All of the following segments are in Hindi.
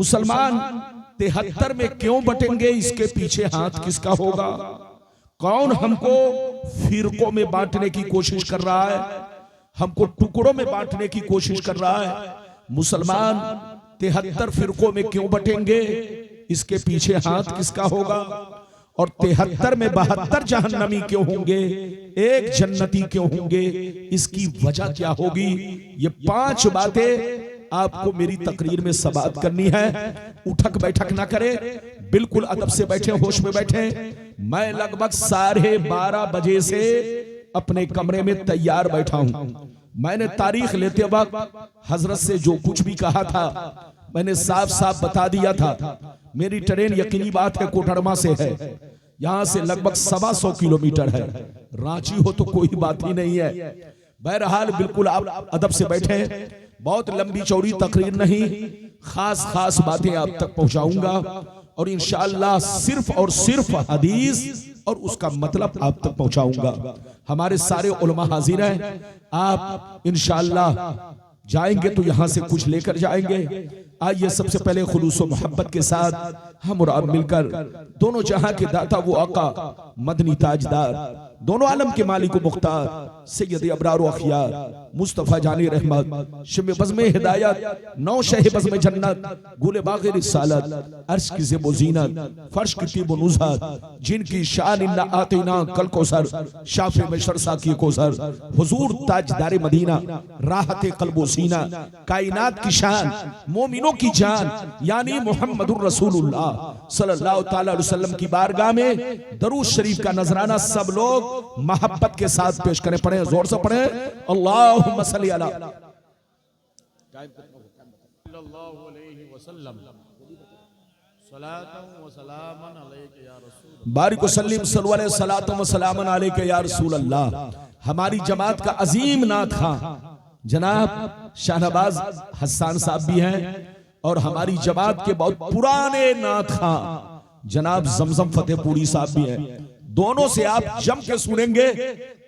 मुसलमान 73 में क्यों बटेंगे, इसके पीछे हाथ किसका होगा? कौन हमको फिरकों में बांटने की कोशिश कर रहा है, हमको टुकड़ों में बांटने की कोशिश कर रहा है? मुसलमान 73 फिरकों में क्यों बटेंगे, इसके पीछे हाथ किसका होगा? और 73 में 72 जहन्नमी क्यों होंगे, एक जन्नती क्यों होंगे, इसकी वजह क्या होगी? ये 5 बातें आपको मेरी तकरीर में समाअत करनी है। उठक बैठक ना करें, बिल्कुल अदब से बैठे, होश में बैठे। मैं लगभग 12:30 बजे से अपने कमरे में तैयार बैठा हूं। मैंने तारीख लेते वक्त हजरत से जो कुछ भी कहा था मैंने साफ साफ बता दिया था। मेरी ट्रेन यकीनी बात है कोडरमा से है, यहां से लगभग 125 किलोमीटर है। रांची हो तो कोई बात ही नहीं है। बहरहाल बिल्कुल आप अदब से बैठे, बहुत लंबी चौड़ी तकरीर नहीं, खास खास बातें आप तक पहुंचाऊंगा और इंशाअल्लाह सिर्फ और सिर्फ हदीस और उसका मतलब आप तक पहुंचाऊंगा। हमारे सारे उलमा हाजिर हैं, आप इंशाअल्लाह जाएंगे तो यहां से कुछ लेकर जाएंगे। आइए सबसे पहले खुलूस व मोहब्बत के साथ हम और आप मिलकर दोनों जहां के दाता वो आका मदनी ताजदार, दोनों आलम के मालिक व मुख्तार सैयद अबरार व अखियार मुस्तफा जानी रहमत शिम बज़्म हिदायत नौ शह बज़्म जन्नत गुल बाग़ रिसालत अर्श की ज़ेब ज़ीनत फर्श की तीब नुज़हत जिनकी शान इन्ना आतीना कल कौसर शाफ़े मशर साकी कौसर हुजूर ताजदार मदीना राहत क़ल्ब व सीना कायनात की शान मोमिनों की जान यानी मुहम्मदुर रसूलुल्लाह सल्लल्लाहु तआला अलैहि वसल्लम की बारगाह में दरूद शरीफ का नजराना सब लोग मोहब्बत के साथ पेश करें। पढ़े, जोर से पढ़े, अल्लाहुम्मा सल्ली अला बारिक वसल्लिम सलातो व सलामन अलैका या रसूल अल्लाह। हमारी जमात का अजीम नात खां जनाब शाहनवाज हसन साहब भी हैं और हमारी जमात के बहुत पुराने नात खां जनाब जमजम फतेहपुरी साहब भी हैं। दोनों से आप जम के सुनेंगे,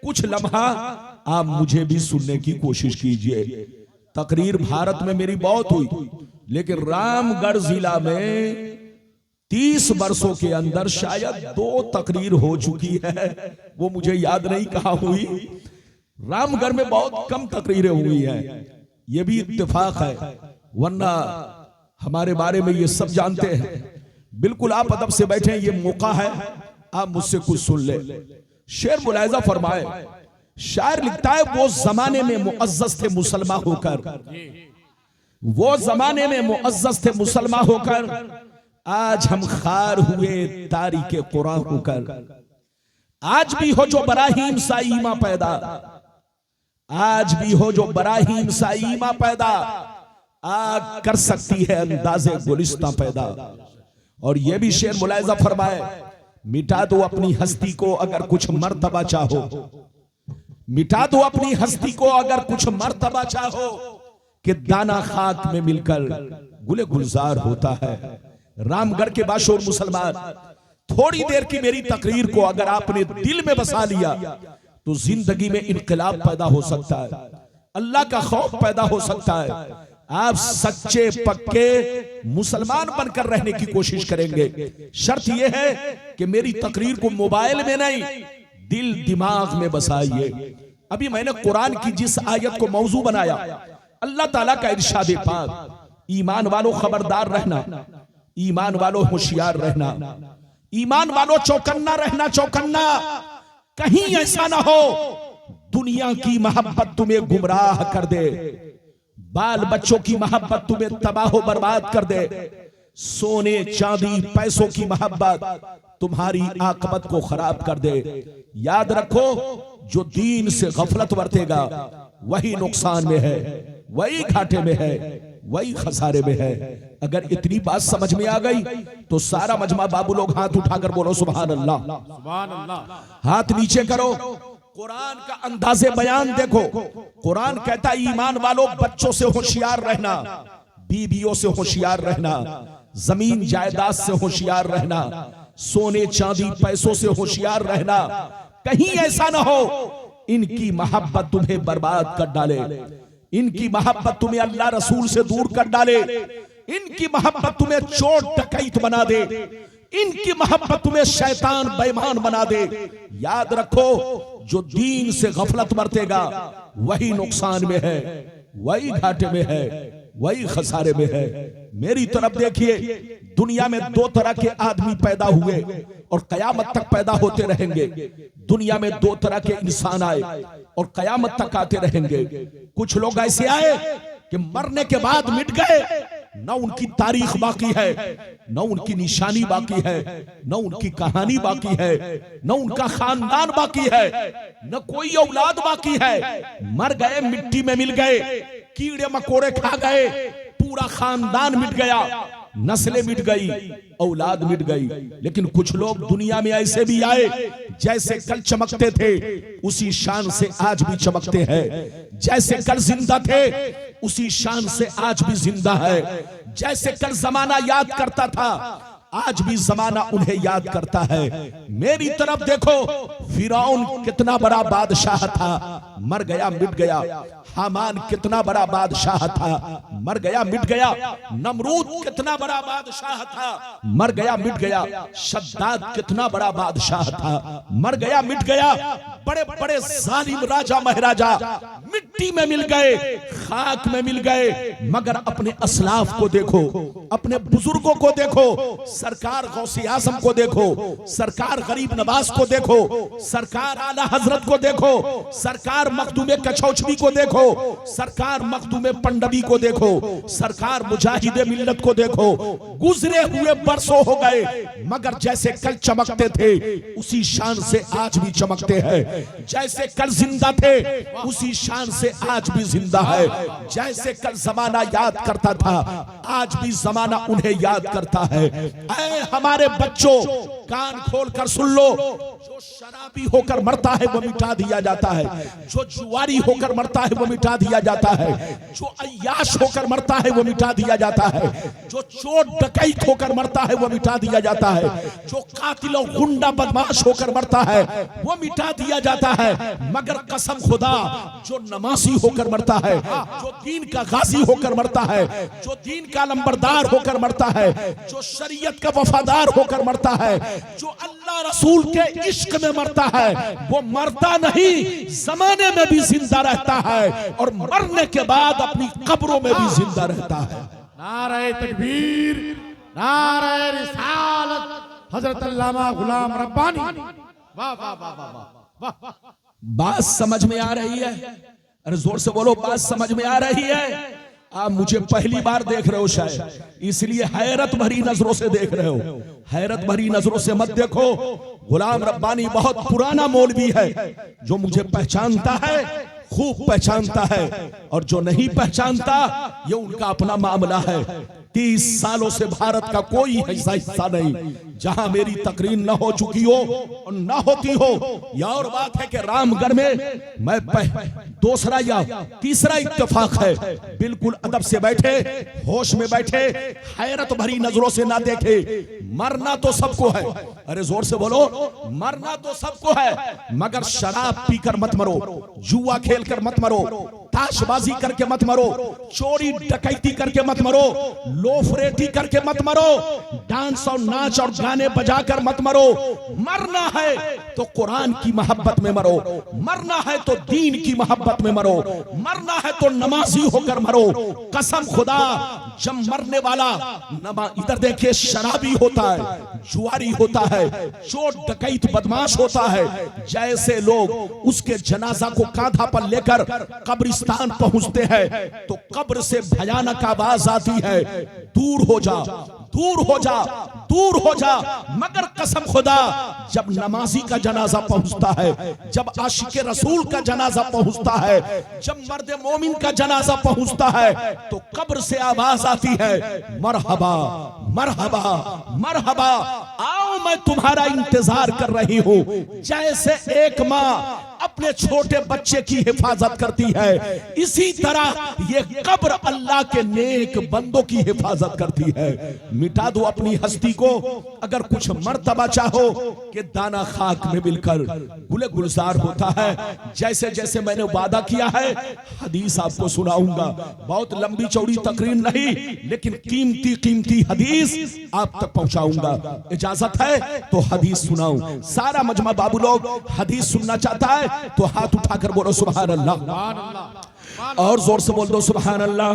कुछ लम्हा आप मुझे भी सुनने की कोशिश कीजिए। तकरीर भारत में मेरी बहुत हुई, लेकिन रामगढ़ जिला में 30 वर्षों के अंदर शायद 2 तकरीर हो चुकी है, वो मुझे याद नहीं कहाँ हुई। रामगढ़ में बहुत कम तकरीरें हुई हैं, ये भी इत्तेफाक है, वरना हमारे बारे में ये सब जानते हैं। बिल्कुल आप अदब से बैठे, ये मौका है आप मुझसे कुछ सुन ले। शेर मुलाहिजा फरमाए, शायर लिखता है वो जमाने में मुअज़्ज़ज़ थे मुसलमान होकर, वो जमाने में मुअज़्ज़ज़ थे मुसलमान होकर, आज हम खार हुए तारीके कुरान होकर। आज भी हो जो बराहीम सा ईमा पैदा, आज भी हो जो बराहीम सा ईमा पैदा, आग कर सकती है अंदाज़े गुलिस्तां पैदा। और ये भी शेर मुलाहिजा फरमाए, मिटा दो अपनी हस्ती को अगर कुछ मर्तबा चाहो, मिटा दो अपनी हस्ती को अगर कुछ मर्तबा चाहो, कि दाना खाक में मिलकर गुले गुलजार होता है। रामगढ़ के बाशोर मुसलमान, थोड़ी देर की मेरी तकरीर को अगर आपने दिल में बसा लिया तो जिंदगी में इनकलाब पैदा हो सकता है, अल्लाह का खौफ पैदा हो सकता है। आप सच्चे पक्के मुसलमान बनकर रहने की कोशिश करेंगे। शर्त यह है कि मेरी तकरीर को मोबाइल में नहीं, दिल दिमाग में बसाइए। अभी मैंने कुरान की जिस आयत को मौजू बनाया, अल्लाह ताला का इरशाद पाक, ईमान वालों खबरदार रहना, ईमान वालों होशियार रहना, ईमान वालों चौकन्ना रहना, चौकन्ना। कहीं ऐसा ना हो दुनिया की मोहब्बत तुम्हें गुमराह कर दे, बाल बच्चों की मोहब्बत तुम्हें तबाह बर्बाद कर दे, सोने चांदी पैसों की मोहब्बत तुम्हारी आकबत को खराब कर दे। याद रखो, जो दीन से गफलत बरतेगा वही नुकसान में है, वही घाटे में है, वही खसारे में है। अगर इतनी बात समझ में आ गई तो सारा मजमा बाबू लोग हाथ उठाकर बोलो सुभान अल्लाह, सुभान अल्लाह। हाथ नीचे करो, कुरान का अंदाज़े बयान देखो। कुरान कहता है ईमान वालों बच्चों से होशियार रहना, बीवियों से होशियार रहना, जमीन जायदाद से होशियार रहना, सोने चांदी पैसों से होशियार रहना। कहीं ऐसा ना हो इनकी मोहब्बत तुम्हें बर्बाद कर डाले, इनकी मोहब्बत तुम्हें अल्लाह रसूल से दूर कर डाले। इनकी मोहब्बत तुम्हें चोर डकैत बना दे, इनकी मोहब्बत तुम्हें शैतान बेईमान बना दे। याद रखो, जो दीन से गफलत बरतेगा वही नुकसान में है, वही घाटे में है, वही खसारे में है। मेरी तरफ देखिए, दुनिया में दो तरह के आदमी पैदा हुए और कयामत तक पैदा होते रहेंगे। दुनिया में दो तरह के इंसान आए और कयामत तक आते रहेंगे। कुछ लोग ऐसे आए कि मरने के बाद मिट गए, न उनकी तारीख बाकी है, न उनकी निशानी बाकी है, न उनकी कहानी बाकी है, न उनका खानदान बाकी है, न कोई औलाद बाकी है। मर गए, मिट्टी में मिल गए, कीड़े मकोड़े खा गए, पूरा खानदान मिट गया, नस्लें मिट गई, औलाद मिट गई। लेकिन कुछ लोग दुनिया में ऐसे भी आए, जैसे कल चमकते थे उसी शान से आज भी चमकते हैं, जैसे कल जिंदा थे उसी शान से आज भी जिंदा है, जैसे कल जमाना याद करता था आज भी जमाना उन्हें याद करता है। मेरी तरफ देखो, फिरौन कितना बड़ा बादशाह था, मर गया मिट गया। हामान कितना बड़ा बादशाह था, मर गया मिट गया। नमरूद कितना बड़ा बादशाह था, मर गया मिट गया। शद्दाद कितना बड़ा बादशाह था, मर गया मिट गया। बड़े बड़े जालिम राजा महाराजा मिट्टी में मिल गए, खाक में मिल गए, मगर अपने असलाफ को देखो, अपने बुजुर्गों को देखो, सरकार गौसे आजम को देखो, सरकार गरीब नवाज को देखो, सरकार आला हजरत को देखो, सरकार मखदूमे कछौचवी को देखो, सरकार मखदूमे पंडवी को देखो, सरकार मुजाहिदे मिल्लत को देखो। गुजरे हुए बरसों हो गए, मगर जैसे कल चमकते थे उसी शान से आज भी चमकते हैं, जैसे कल जिंदा थे उसी शान से आज भी जिंदा है। जैसे कल जमाना याद करता था आज भी जमाना उन्हें याद करता है। ऐ हमारे बच्चों, कान खोल कर सुन लो, जो शराबी होकर मरता है वो मिटा दिया जाता है, जो जुआरी होकर मरता है वो मिटा दिया जाता है, जो अय्याश होकर मरता है वो मिटा दिया जाता है, जो चोर डकैत होकर मरता है वो मिटा दिया जाता है, जो कातिल और गुंडा बदमाश होकर मरता है वो मिटा दिया जाता है। मगर कसम खुदा, जो नमाजी होकर मरता है, जो दीन का गाजी होकर मरता है, जो दीन का नंबरदार होकर मरता है, जो शरीयत का वफादार होकर मरता है, जो अल्लाह रसूल के इश्क में मरता है, वो मरता नहीं, जमाने में भी जिंदा रहता है और मरने के बाद अपनी कब्रों में भी जिंदा रहता है। नारे तकबीर, नारे रिसालत, हजरत अल्लामा गुलाम रब्बानी। वाह वाह वाह वाह वाह। बात समझ में आ रही है? अरे जोर से बोलो, बात समझ में आ रही है? आप मुझे पहली बार देख रहे हो शायद, इसलिए हैरत भरी नजरों से देख रहे हो। हैरत भरी नजरों से मत देखो। गुलाम रब्बानी बहुत पुराना मौलवी है, जो मुझे पहचानता है खूब पहचानता है, और जो नहीं पहचानता ये उनका अपना मामला है। 30 सालों से भारत का कोई ऐसा हिस्सा नहीं जहां मेरी तकरीर न हो चुकी हो और न होती हो। यह और बात है कि रामगढ़ में मैं दूसरा या तीसरा इत्तेफाक है, बिल्कुल अदब से बैठे, होश में बैठे, हैरत भरी नजरों से ना देखे। मरना तो सबको है, अरे जोर से बोलो, मरना तो सबको है, मगर शराब पीकर मत मरो, जुआ खेलकर मत मरो, ताशबाजी करके मत मरो, चोरी डकैती करके मत मरो, लोफरेटी करके मत मरो, डांस और नाच और गाने बजाकर मत मरो। मरना है तो कुरान की मोहब्बत में मरो, मरना है तो दीन की मोहब्बत में मरो, मरना है तो नमाजी होकर मरो। कसम खुदा, जब मरने वाला इधर देखिए शराबी होता है, जुआरी होता है, चोर डकैत बदमाश होता है, जैसे लोग उसके जनाजा को कांधा पर लेकर कब्रिस्तान पहुंचते हैं तो कब्र से भयानक आवाज आती है, दूर हो जा, दूर हो जा, दूर हो जा। मगर कसम खुदा, जब नमाजी का जनाजा पहुंचता है, जब आशिक रसूल का जनाजा पहुंचता है, जब मर्द मोमिन का जनाजा पहुंचता है, तो कब्र से आवाज आती है, मरहबा मरहबा मरहबा, आओ मैं तुम्हारा इंतजार कर रही हूं। जैसे एक माँ अपने छोटे बच्चे की हिफाजत करती है, इसी तरह ये कब्र अल्लाह के नेक बंदों की हिफाजत करती है। मिटा दो अपनी हस्ती को, अगर कुछ मर्तबा चाहो कि दाना खाक में मिलकर गुले गुलजार होता है। जैसे जैसे मैंने वादा किया है हदीस आपको सुनाऊंगा, बहुत लंबी चौड़ी तकरीर नहीं, लेकिन कीमती कीमती हदीस आप तक पहुंचाऊंगा। इजाजत है तो हदीस सुनाऊं। सारा मजमा बाबू लोग हदीस सुनना चाहता है तो हाथ उठाकर बोलो सुभान अल्लाह, और जोर से बोल दो सुभान अल्लाह,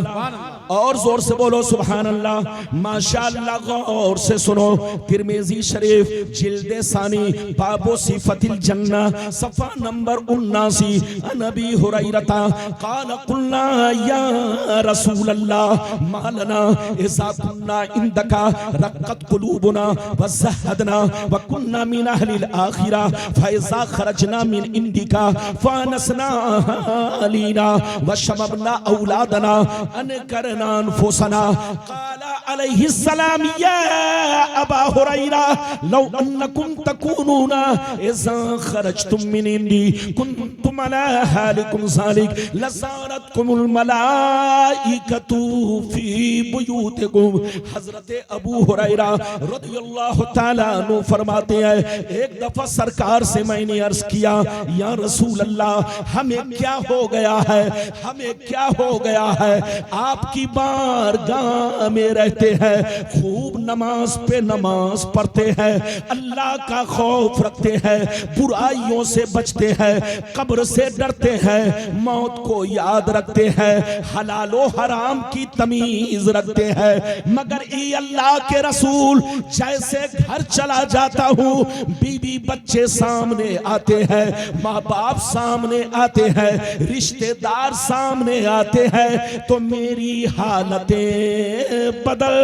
और जोर से बोलो सुभान अल्लाह। माशाअल्लाह, गौर से सुनो। तिरमिजी शरीफ जिल्दे सानी बाबो सिफतिल जन्ना सफा नंबर 79, नबी हुरैरता क़ाल कुल्ना या रसूल अल्लाह मालना इज़ा कुन्ना इंदका रक़त कुलूबुना व ज़हदना व कुन्ना मिन अहलिल आखिरा फ़इज़ा खरजना मिन इंदिका फ़नसना अलीना व शमबना औलादना अन करना अनफुसना। क़ाला अलैहि सलाम या अबा हुरैरा लौ अन्नकुम तकूनूना इज़ा खरजतुम मिन इंदी कुंतुम अला हालिकुम ज़ालिक लज़ारतकुमुल मलाइकतु फी बुयूतिकुम। हज़रत अबू हुरैरा रज़ियल्लाहु तआला अन्हु फरमाते हैं, एक दफा सरकार से मैंने अर्ज किया, या रसूल अल्लाह हमें क्या हो गया है, हमें क्या हो गया है, आपकी बारगाह में रहते हैं, खूब नमाज पे नमाज पढ़ते हैं, अल्लाह का खौफ रखते हैं, बुराइयों से बचते हैं, कब्र से डरते हैं, मौत को याद रखते हैं, हलालो हराम की तमीज रखते हैं, मगर ई अल्लाह के रसूल जैसे घर चला जाता हूँ, बीवी बच्चे सामने आते हैं, माँ बाप सामने आते हैं, रिश्तेदार सामने आते हैं, तो मेरी हालतें बदल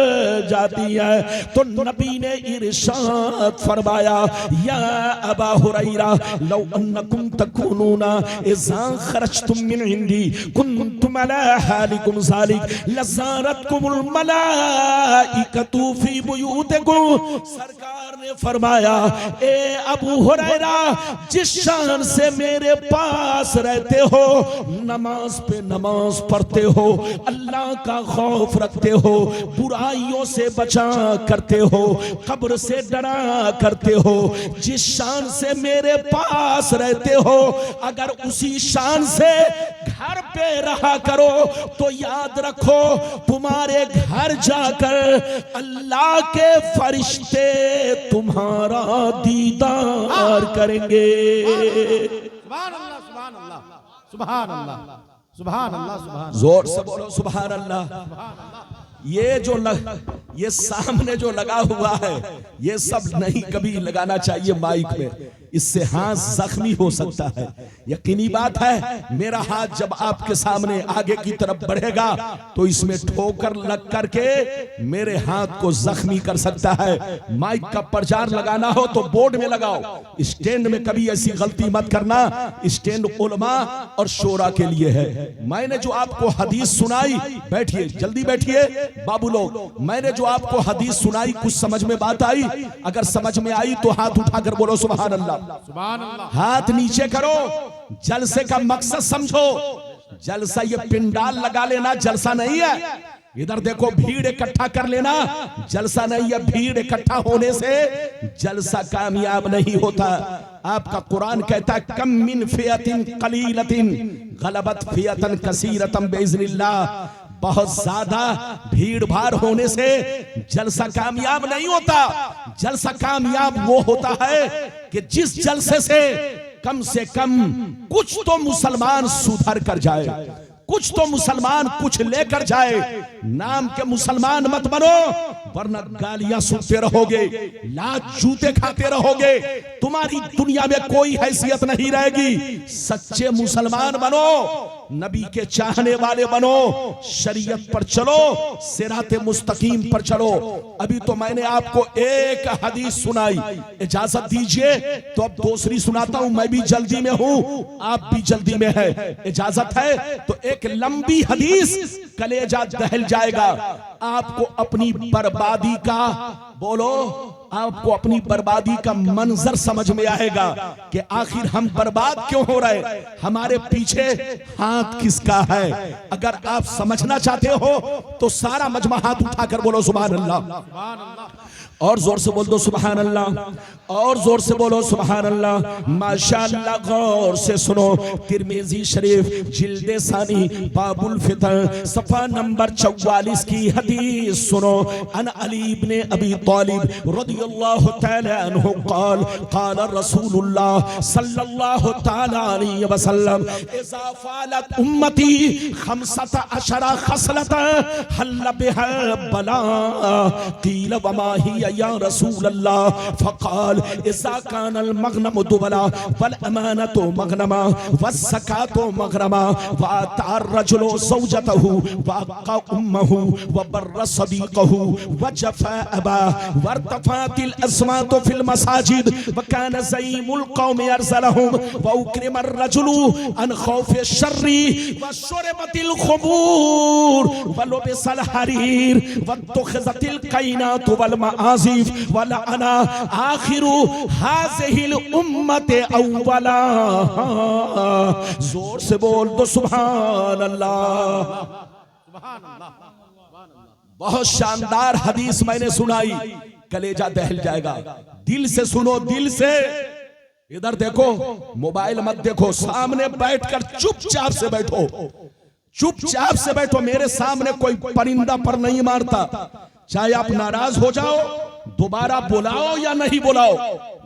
जाती है। तो नबी ने इरशाद फरमाया, या अबा हुरैरा लौ अन्नकुम तकूनूना इज़ा खरजतुम मिन इंदी कुंतुम अला हालिकुम ज़ालिक लज़ारतकुमुल मलाइकतु फी बुयूतिकुम। सरकार ने फरमाया, ए अबू हुरैरा जिस शान से मेरे पास रहते हो, नमाज पे नमाज पढ़ते हो, अल्लाह का खौफ रखते हो, बुराइयों से बचा करते हो, कब्र से डरा करते हो, जिस शान से मेरे पास रहते हो, अगर उसी शान से घर पे रहा करो तो याद रखो तुम्हारे घर जाकर अल्लाह के फरिश्ते तुम्हारा दीदार करेंगे। सुभान अल्लाह, सुभान अल्लाह, सुभान अल्लाह, सुभान अल्लाह, सुभान। जोर से बोलो सुभान अल्लाह। ये सामने जो लगा हुआ है, ये सब नहीं कभी लगाना चाहिए माइक में, इससे हाथ जख्मी हो सकता है। यकीनी बात है, मेरा हाथ जब आपके सामने आगे की तरफ बढ़ेगा तो इसमें ठोकर लग करके मेरे हाथ को जख्मी कर सकता है। माइक का प्रचार लगाना हो तो बोर्ड में लगाओ, स्टैंड में कभी ऐसी गलती मत करना। स्टैंड उलमा और शोरा के लिए है। मैंने जो आपको हदीस सुनाई, बैठिए जल्दी बैठिए बाबू लोग, मैंने जो आपको हदीस सुनाई कुछ समझ में बात आई? अगर समझ में आई तो हाथ उठाकर बोलो सुभान अल्लाह, सुभान अल्लाह। हाथ नीचे करो। जलसे का मकसद समझो। जलसा ये पिंडाल लगा लेना जलसा नहीं है। इधर देखो, भीड़ इकट्ठा कर लेना जलसा नहीं है। भीड़ इकट्ठा होने से जलसा कामयाब नहीं होता। आपका कुरान कहता है, कम मिन फियतिन कलीलतिन गलबत फियतन कसीरतन बिइज़्निल्लाह। बहुत ज्यादा भीड़ भाड़ होने से जलसा कामयाब नहीं होता। जलसा कामयाब वो होता है कि जिस जलसे से कम कुछ तो मुसलमान सुधर कर जाए, कुछ तो मुसलमान कुछ लेकर जाए। नाम के मुसलमान मत बनो, वरना गालियां सुनते रहोगे, लात जूते खाते रहोगे, तुम्हारी दुनिया में कोई हैसियत नहीं रहेगी। सच्चे मुसलमान बनो, नबी के चाहने वाले बनो, शरीयत पर चलो, सिराते मुस्तकीम पर चलो। अभी तो मैंने आपको एक हदीस सुनाई, इजाजत दीजिए तो अब दूसरी सुनाता हूं। मैं भी जल्दी में हूं, आप भी जल्दी में है, इजाजत है तो एक लंबी हदीस, कलेजा दहल जाएगा। आपको अपनी बर्बादी का, बोलो, आपको अपनी बर्बादी का मंजर समझ में आएगा कि आखिर हम बर्बाद क्यों हो रहे, हमारे पीछे हाथ किसका है। अगर आप समझना चाहते हो तो सारा मजमा हाथ उठाकर बोलो सुभान अल्लाह, और जोर से बोल दो सुभान अल्लाह, और जोर से बोलो सुभान अल्लाह। माशाअल्लाह, गौर से सुनो, तिरमिजी शरीफ जिल्दे सानी बाबुल फितर सफा नंबर 44 की हदीस सुनो। अन अली इब्ने अबी तालिब रदियल्लाहु तआला अन्हु क़ाल क़ाल रसूलुल्लाह सल्लल्लाहु तआला अलैहि वसल्लम इज़ा फ़ालत उम्मती 15 खसलतन हल्ल बिहा बला क़ील वमा हिया या रसूल अल्लाह फ़क़ाल इज़ा कानल मग़नम दुबला वल अमानतु मग़नमा वस्ज़कातु मग़रमा व अता रजुलु ज़ौजतहु व अक़ा उम्महु व बर्र सदीक़हु व जफ़ा अबा वर्तफ़ातिल अस्वातु फ़िल मसाजिद व कान ज़ईमुल क़ौमि अरज़लहुम व उक्रिम अर्रजुलु अन ख़ौफ़ि शर्रि व शुरिबतिल ख़ुबूर व लुबिसल हरीर व तुख़ज़तिल क़ैनातु वल वाला अना आखिरु हाज़िहिल उम्मते अव्वला। जोर से बोल दो सुभान अल्लाह। बहुत शानदार हदीस मैंने सुनाई, कलेजा दहल जाएगा। दिल से सुनो, दिल से। इधर देखो, मोबाइल मत देखो, सामने बैठकर चुपचाप से बैठो, चुपचाप से बैठो। मेरे सामने कोई परिंदा पर नहीं मारता, चाहे आप नाराज हो जाओ, दोबारा बुलाओ या नहीं बुलाओ,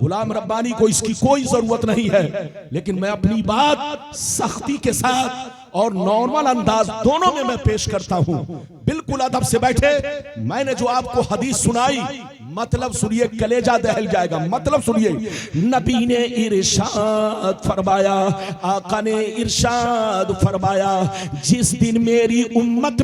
गुलाम रब्बानी को इसकी कोई जरूरत नहीं है। लेकिन मैं अपनी बात सख्ती के साथ और नॉर्मल अंदाज दोनों में मैं पेश करता हूं। बिल्कुल अदब से बैठे। मैंने जो आपको हदीस सुनाई, मतलब सुनिए, कलेजा दहल जाएगा। मतलब सुनिए, नबी ने इरशाद फरमाया, आका ने इरशाद फरमाया, जिस दिन मेरी उम्मत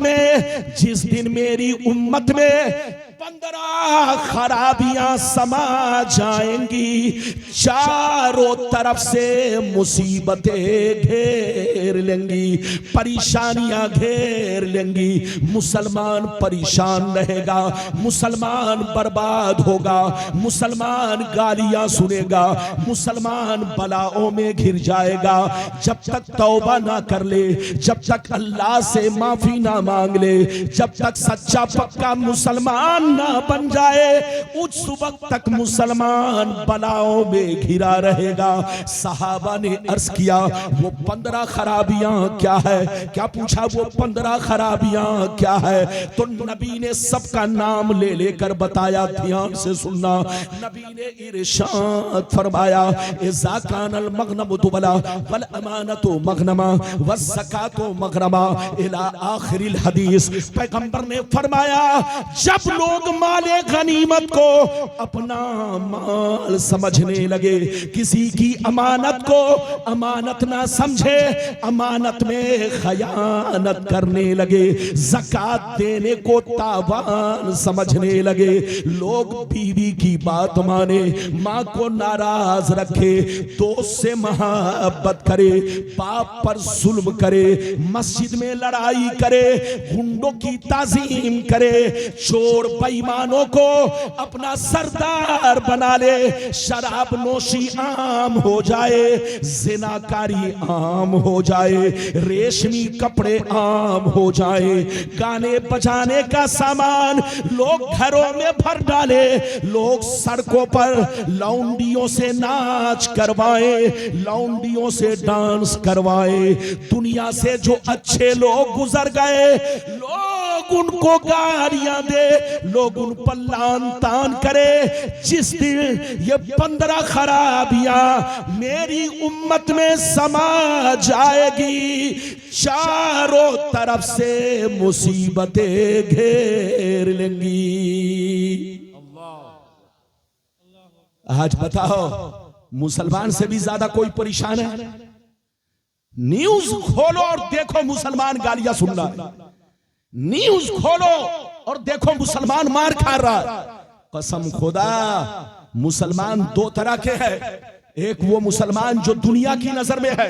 में 15 खराबियां समा जाएंगी, चारों तरफ से मुसीबतें घेर लेंगी, परेशानियां घेर लेंगी, मुसलमान परेशान रहेगा, मुसलमान बर्बाद होगा, मुसलमान गालियां सुनेगा, मुसलमान बलाओं में घिर जाएगा। जब तक तौबा ना कर ले, जब तक अल्लाह से माफी ना मांग ले, जब तक सच्चा पक्का मुसलमान ना बन जाए, उस वक्त तक मुसलमान बलाओं में घिरा रहेगा। सहाबा ने अर्ज किया, वो 15 खराबियां क्या है? क्या पूछा? वो 15 खराबियां क्या है? तो नबी ने सबका नाम ले लेकर बताया। ध्यान से सुनना, नबी ने इरशाद फरमाया, इज़ा कानल मग़नमु दुबला वल अमानतु मग़नमा वज़्ज़कातु मग़रमा इला आखिरिल हदीस। पैगंबर ने फरमाया, जब लोग माले गनीमत को अपना माल समझने लगे, किसी की अमानत को अमानत ना समझे, अमानत में खयानत करने लगे, ज़कात देने को तावान समझने लगे, लोग बीवी की बात माने, माँ को नाराज रखे, दोस्त से मोहब्बत करे, बाप पर जुल्म करे, मस्जिद में लड़ाई करे, गुंडों की ताज़ीम करे, चोर बेईमानों को अपना सरदार बना ले, शराब नोशी आम हो जाए, जिनाकारी आम हो जाए, रेशमी कपड़े आम हो जाए, गाने बजाने का सामान लोग घरों में भर डाले, लोग सड़कों पर लौंडियों से नाच करवाए, लौंडियों से डांस करवाए, दुनिया से जो अच्छे लोग गुजर गए, लोग उनको गालियां दे, लोग उन पर लान तान करे। जिस दिन ये 15 खराबियां मेरी उम्मत में समा जाएगी, चारों तरफ से मुसीबतें घेर लेंगी। आज बताओ, मुसलमान से भी ज्यादा कोई परेशान है? न्यूज खोलो और देखो मुसलमान गालियां सुन रहा है, न्यूज खोलो और देखो मुसलमान मार खा रहा है। कसम खुदा, मुसलमान दो तरह के हैं, एक वो मुसलमान जो दुनिया की नजर में है,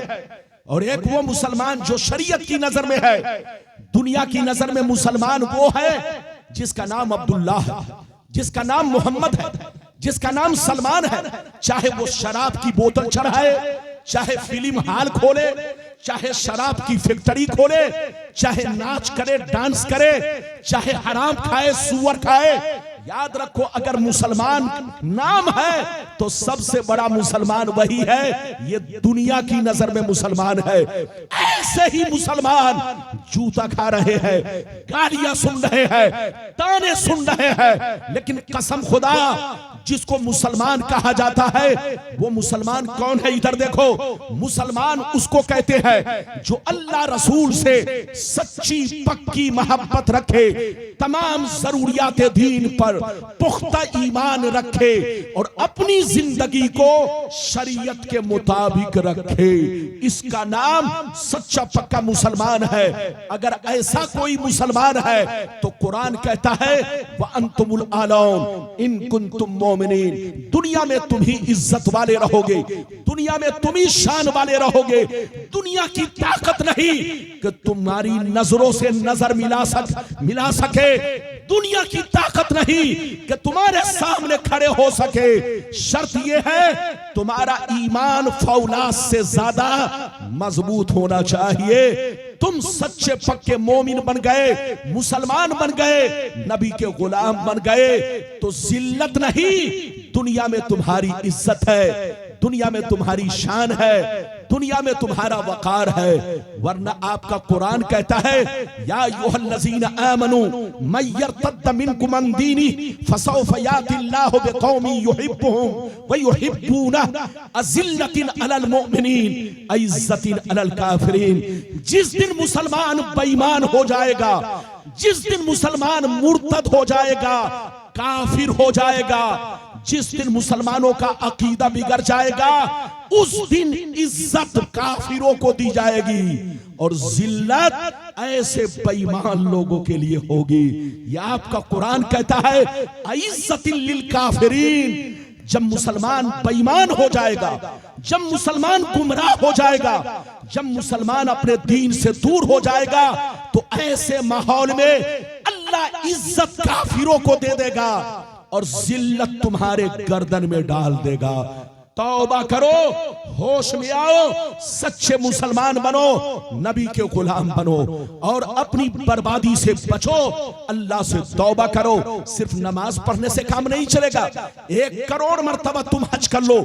और एक वो मुसलमान जो शरीयत की नजर में है। दुनिया की नजर में मुसलमान वो है जिसका नाम अब्दुल्लाह है, जिसका नाम मोहम्मद है, जिसका नाम सलमान है, चाहे वो शराब की बोतल चढ़ाए, चाहे फिल्म हॉल खोले, चाहे शराब की फैक्ट्री खोले, चाहे नाच करे, डांस करे, चाहे हराम खाए, सुअर खाए, याद रखो अगर मुसलमान नाम है तो सबसे बड़ा मुसलमान वही है। ये दुनिया की नजर में मुसलमान है। ऐसे ही मुसलमान जूता खा रहे हैं, गालियां सुन रहे हैं, ताने सुन रहे हैं, लेकिन कसम खुदा जिसको मुसलमान कहा जाता है वो मुसलमान कौन है? इधर देखो, मुसलमान उसको कहते हैं जो अल्लाह रसूल से सच्ची पक्की मोहब्बत रखे, तमाम जरूरियात दीन पर पुख्ता ईमान रखे और अपनी जिंदगी को शरीयत के मुताबिक रखे। इसका नाम सच्चा पक्का मुसलमान है। अगर ऐसा कोई मुसलमान है तो कुरान कहता है व अंतुमुल आलौन इन कुंतुम मोमिनीन, दुनिया में तुम ही इज्जत वाले रहोगे, दुनिया में तुम ही शान वाले रहोगे। दुनिया की ताकत नहीं कि तुम्हारी नजरों से नजर मिला सके, दुनिया की ताकत नहीं कि तुम्हारे सामने खड़े हो सके। शर्त यह है तुम्हारा ईमान फौलाद से ज्यादा मजबूत होना चाहिए। तुम सच्चे पक्के मोमिन बन गए, मुसलमान बन गए, नबी के गुलाम बन गए तो जिल्लत नहीं, दुनिया में तुम्हारी इज्जत है, दुनिया में तुम्हारी शान है, दुनिया में तुम्हारा वकार है। वरना आपका कुरान कहता है या अय्युहल्लज़ीना आमनू मन यर्तद्द मिनकुम अन दीनी फसौफ यातिल्लाहु बिकौमिन युहिब्बुहुम व युहिब्बूनहु अज़िल्लतिन अलल मुमिनीन अइज़्ज़तिन अलल काफिरीन। जिस दिन मुसलमान बेईमान हो जाएगा, जिस दिन मुसलमान मुर्तद हो जाएगा, काफिर हो जाएगा, जिस दिन मुसलमानों का अकीदा बिगड़ जाएगा, उस दिन इज्जत काफिरों को दी जाएगी और जिल्लत ऐसे बेईमान लोगों के लिए होगी। यह आपका कुरान कहता है अइज़्ज़तिन लिल काफिरीन। जब मुसलमान बेईमान हो जाएगा, जब मुसलमान गुमराह हो जाएगा, जब मुसलमान अपने दीन से दूर हो जाएगा, तो ऐसे माहौल में अल्लाह इज्जत काफिरों को दे देगा और जिल्लत तुम्हारे गर्दन में डाल देगा। तौबा करो, होश में आओ, सच्चे मुसलमान बनो, नबी के गुलाम बनो और अपनी बर्बादी से बचो। अल्लाह से तौबा करो। सिर्फ नमाज पढ़ने से काम नहीं चलेगा, 1 करोड़ मर्तबा तुम हज कर लो,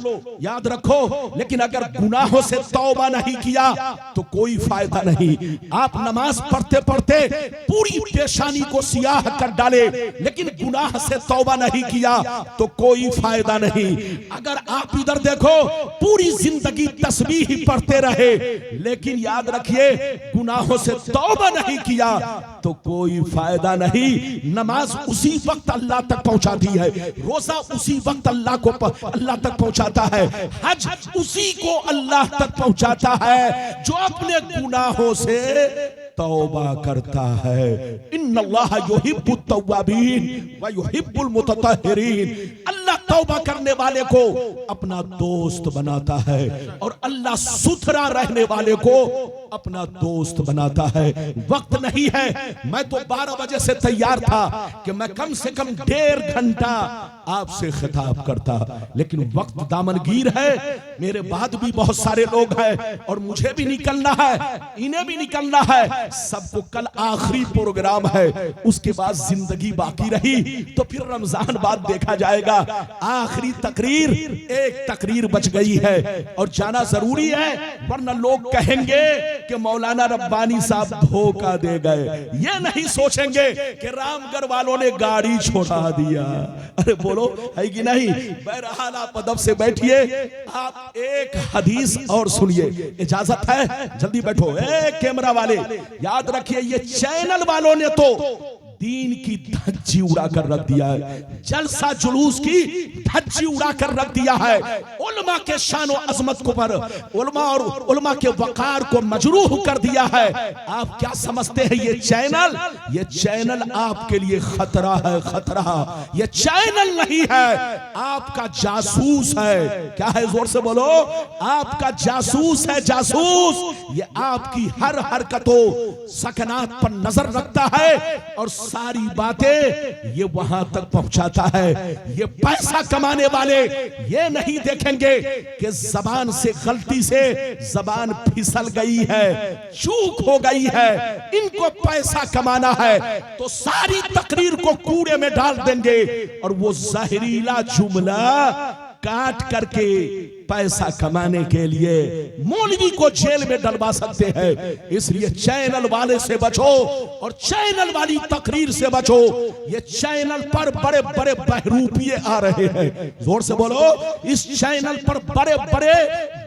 याद रखो, लेकिन अगर गुनाहों से तौबा नहीं किया तो कोई फायदा नहीं। आप नमाज पढ़ते पढ़ते पूरी पेशानी को सियाह कर डाले, लेकिन गुनाह से तौबा नहीं किया तो कोई फायदा नहीं। अगर आप इधर देखो पूरी जिंदगी तस्बीह ही पढ़ते रहे, लेकिन याद रखिए गुनाहों से तौबा नहीं किया तो कोई फायदा नहीं। नमाज उसी वक्त अल्लाह तक पहुंचाती है, रोजा उसी वक्त अल्लाह तक पहुंचाता है, हज उसी को अल्लाह तक पहुंचाता है जो अपने गुनाहों से तौबा करता है। इन्नल्लाह युहिब्बुत तव्वाबीन व युहिब्बुल मुतत्तहिरीन। अल्लाह तौबा करने वाले को अपना दोस्त बनाता है और अल्लाह सुथरा रहने वाले को अपना दोस्त बनाता है। वक्त नहीं है, मैं तो 12 बजे से तैयार था कि मैं कम से कम 1.5 घंटा आपसे खिताब करता, लेकिन वक्त दामनगीर है, मेरे बाद भी बहुत सारे लोग हैं और मुझे भी निकलना है, इन्हें भी निकलना है, सबको कल आखिरी प्रोग्राम है, उसके बाद जिंदगी बाकी रही तो फिर रमजान बाद देखा जाएगा। आखिरी तकरीर, एक तकरीर बच गई है और जाना जरूरी है, वरना लोग कहेंगे कि मौलाना रब्बानी साहब धोखा दे गए। ये नहीं सोचेंगे कि रामगढ़ वालों ने गाड़ी छोड़ा दिया। अरे बोलो है कि नहीं? बहरहाल आप अदब से बैठिए, आप एक हदीस और सुनिए, इजाजत है? जल्दी बैठो। कैमरा वाले याद रखिए, ये चैनल वालों ने तो दीन की धज्जी उड़ा कर रख दिया है, जलसा जुलूस की धज्जी उड़ा कर रख दिया है, उलमा के शान और अजमत को पर उलमा और उलमा के वकार को मजरूह कर दिया है। आप क्या समझते हैं ये चैनल आपके लिए खतरा है, खतरा। ये चैनल नहीं है, आपका जासूस है। क्या है? जोर से बोलो। आपका जासूस है, जासूस। ये आपकी हर हरकतों सकनात पर नजर रखता है और सारी बातें ये वहां तक पहुंचाता है। ये पैसा कमाने वाले ये नहीं देखेंगे कि जबान से गलती से जबान फिसल गई है, चूक हो गई है, इनको पैसा कमाना है तो सारी तकरीर को कूड़े में डाल देंगे और वो जहरीला जुमला काट करके पैसा कमाने के लिए मौलवी को जेल में डलवा सकते हैं। इसलिए चैनल वाले से बचो और चैनल वाली तकरीर से बचो। ये चैनल पर बड़े बड़े बहरूपिये आ रहे हैं, जोर से बोलो, इस चैनल पर बड़े बड़े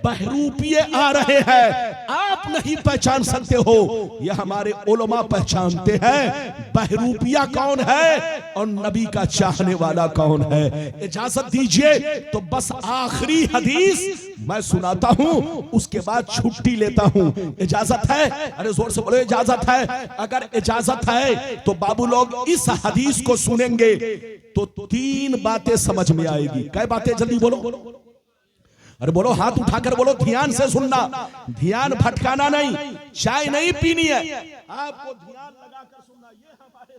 बहरूपिये आ रहे हैं। आप नहीं पहचान सकते हो, ये हमारे उलमा पहचानते हैं बहरूपिया कौन है और नबी का चाहने वाला कौन है। इजाजत दीजिए तो बस आखिरी हदीस मैं सुनाता हूं, उसके बाद छुट्टी लेता हूं। इजाजत है? अरे जोर से बोलो इजाजत है। अगर इजाजत है तो बाबू लोग इस हदीस को सुनेंगे तो 3 बातें समझ में आएगी। क्या बातें? जल्दी बोलो, अरे बोलो, हाथ उठाकर बोलो, ध्यान से सुनना, ध्यान भटकाना नहीं, चाय नहीं पीनी है, आपको ध्यान लगाकर सुनना। ये हमारे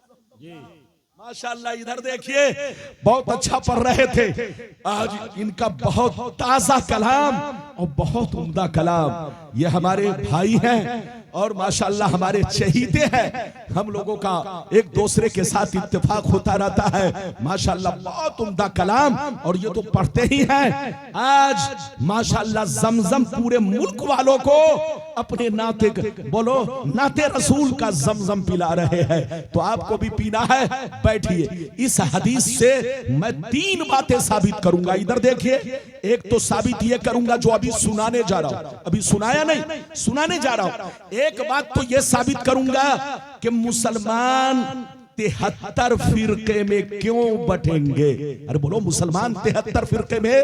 माशाअल्लाह, इधर देखिए, बहुत अच्छा पढ़ रहे थे आज। इनका बहुत ताजा कलाम और बहुत उम्दा कलाम। ये हमारे भाई हैं और माशाअल्लाह हमारे चहीते हैं। हम लोगों का एक दूसरे के साथ इत्तेफाक होता रहता है। माशाअल्लाह बहुत उम्दा कलाम और ये तो पढ़ते ही हैं। आज माशाअल्लाह जमजम पूरे मुल्क वालों को अपने नाते, बोलो, नाते रसूल का जमजम पिला रहे हैं। तो आपको भी पीना है, बैठिए। इस हदीस से मैं 3 बातें साबित करूंगा। इधर देखिए, एक तो साबित ये करूंगा जो अभी सुनाने जा रहा हूं, अभी सुनाया नहीं, सुनाने जा रहा हूं। एक बात तो ये साबित करूंगा कि मुसलमान 73 फिरके में क्यों बटेंगे। अरे बोलो, मुसलमान 73 फिरके में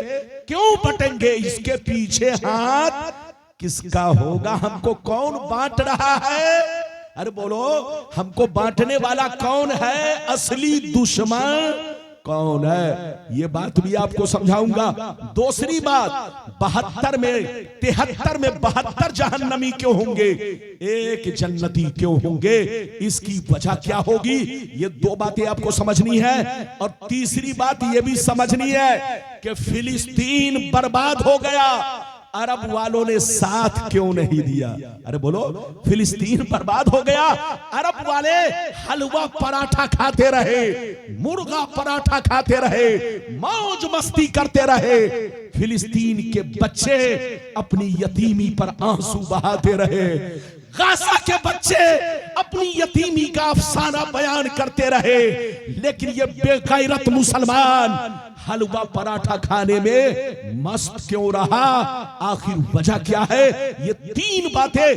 क्यों बटेंगे? इसके पीछे हाथ किसका होगा? हमको कौन बांट रहा है? अरे बोलो, हमको बांटने वाला कौन है? असली दुश्मन कौन है? ये बात भी आपको समझाऊंगा। दूसरी बात, 73 में 73 में 72 जहन्नमी क्यों होंगे, 1 जन्नती क्यों होंगे, इसकी वजह क्या होगी? ये 2 बातें आपको समझनी है। और तीसरी बात ये भी समझनी है कि फिलिस्तीन बर्बाद हो गया, अरब वालों ने साथ क्यों नहीं दिया? अरे बोलो, फिलिस्तीन बर्बाद हो गया, अरब वाले हलवा पराठा खाते रहे, मुर्गा पराठा खाते रहे, मौज मस्ती करते रहे। फिलिस्तीन के बच्चे अपनी यतीमी पर आंसू बहाते रहे। गाजा के बच्चे अपनी यतीमी का अफसाना बयान करते रहे। लेकिन ये बेगैरत मुसलमान हलवा पराठा खाने में मस्त क्यों रहा? आखिर वजह क्या है? ये 3 बातें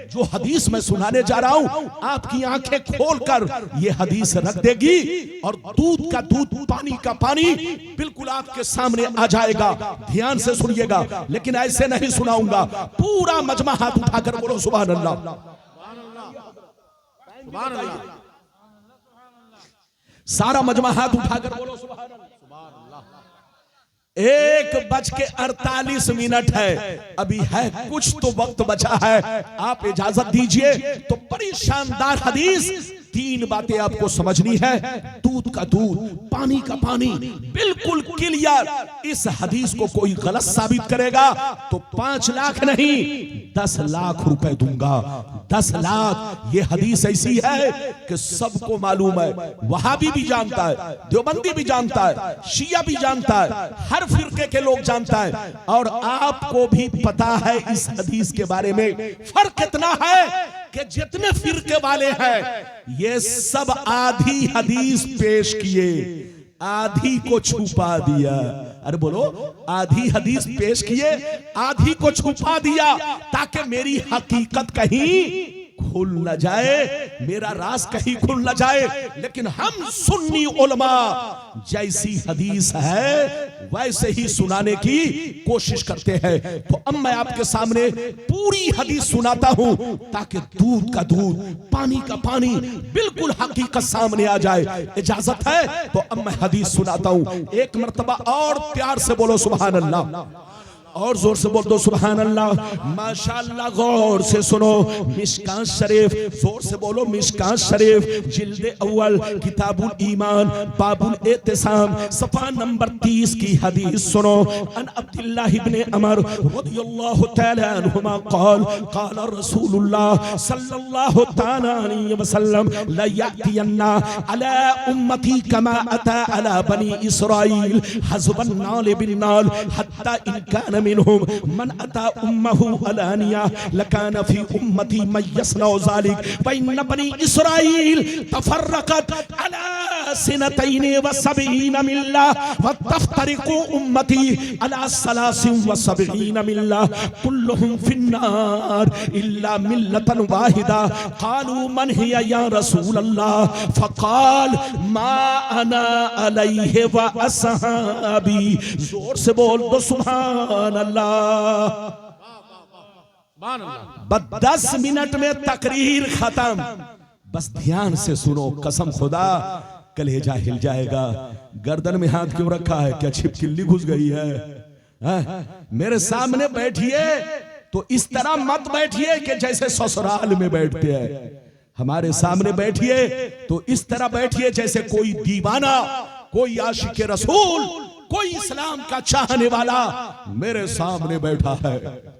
जो हदीस में सुनाने जा रहा हूं, आपकी आंखें खोलकर ये हदीस रख देगी और दूध का दूध, पानी का पानी बिल्कुल आपके सामने आ जाएगा। ध्यान से सुनिएगा, लेकिन ऐसे नहीं सुनाऊंगा। पूरा मजमा हाथ उठाकर बोलो सुभान अल्लाह। सारा मजमा हाथ उठाकर बोलो सुभान अल्लाह। 1:48 है, अभी है कुछ तो वक्त बचा है। आप इजाजत दीजिए तो बड़ी शानदार हदीस, 3 बातें आपको समझनी है। दूध का दूध, पानी का पानी, बिल्कुल क्लियर। इस हदीस को कोई गलत साबित करेगा तो 5 लाख नहीं 10 लाख रुपए दूंगा। 10 लाख। ये हदीस ऐसी है कि सबको मालूम है, वहाबी भी जानता है, देवबंदी भी जानता है, शिया भी जानता है, हर फिरके के लोग जानता है। और आपको भी पता है इस हदीस के बारे में। फर्क इतना है कि जितने फिरके वाले हैं ये सब आधी हदीस पेश किए, आधी को छुपा दिया। अरे बोलो, आधी हदीस पेश किए, आधी को छुपा दिया ताकि मेरी हकीकत कहीं खुल न जाए, मेरा राज कहीं खुल न जाए। लेकिन हम सुन्नी उलमा जैसी हदीस है वैसे ही सुनाने की कोशिश करते हैं। तो अब मैं आपके सामने पूरी हदीस सुनाता हूं ताकि दूध का दूध, पानी का पानी, बिल्कुल हकीकत सामने आ जाए। इजाजत है तो अब मैं हदीस सुनाता हूं। एक मर्तबा और प्यार से बोलो सुभान अल्लाह। और जोर से बोल दो सुभान अल्लाह। माशाअल्लाह, गौर से सुनो। मिशकात शरीफ, जोर से बोलो मिशकात शरीफ, जिल्द अव्वल, किताबुल ईमान, बाबुल एतिसाम, सफा नंबर 30 की हदीस सुनो। अन अब्दुल्लाह इब्न उमर रदियल्लाहु तआला अन्हुमा क़ाल क़ाल रसूलुल्लाह सल्लल्लाहु तआला अलैहि वसल्लम ला यातियन्ना अला उम्मती कमा अता अला बनी इसराइल हज़बन नाल बिन नाल हत्ता इन कान मिनहुम मन अता उम्महु अलानिया लकान फी उम्मती मन यसनउ ज़ालिक व इन बनी इसराइल तफर्रकत अला सिनतैन व सबईन मिल्ला व तफ्तरिकु उम्मती अला सलासिन व सबईन मिल्ला कुल्लुहुम फिन्नार इल्ला मिल्लतन वाहिदा क़ालू मन हिया या रसूल अल्लाह फ़क़ाल मा अना अलैहि व असहाबी। जोर से बोल दो सुभान अल्लाह। 10 मिनट में तकरीर खत्म। बस ध्यान से सुनो, कसम खुदा कलेजा हिल जाएगा। गर्दन में हाथ क्यों रखा है? क्या छिपकली घुस गई है? मेरे सामने बैठिए तो इस तरह मत बैठिए कि जैसे ससुराल में बैठते हैं। हमारे सामने बैठिए तो इस तरह बैठिए जैसे कोई दीवाना, कोई आशिक रसूल, कोई इस्लाम का चाहने वाला मेरे सामने बैठा है।